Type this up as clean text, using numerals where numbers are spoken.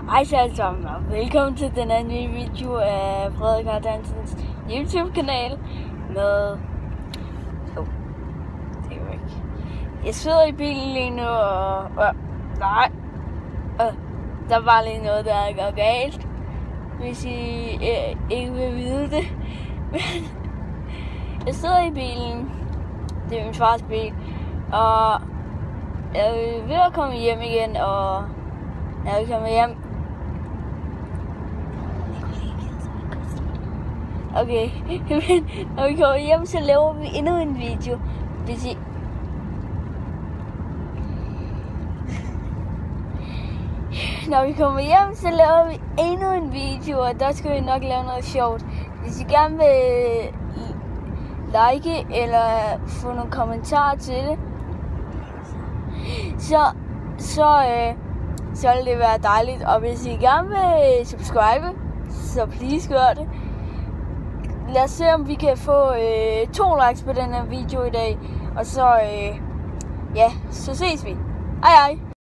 Hej så alle sammen, og velkommen til den anden nye video af Frederik Hansens YouTube-kanal med... det er ikke. Jeg sidder i bilen lige nu, og... der var lige noget, der går galt, hvis I ikke vil vide det. Jeg sidder i bilen, det er min fars bil, og jeg er ved at komme hjem igen, og når jeg kommer hjem... Okay, men når vi kommer hjem, så laver vi endnu en video. Hvis I... Når vi kommer hjem, så laver vi endnu en video, og der skal vi nok lave noget sjovt. Hvis I gerne vil like eller få nogle kommentarer til det, så vil det være dejligt. Og hvis I gerne vil subscribe, så please gør det. Lad os se, om vi kan få 2 likes på den her video i dag. Og så, så ses vi. Hej hej.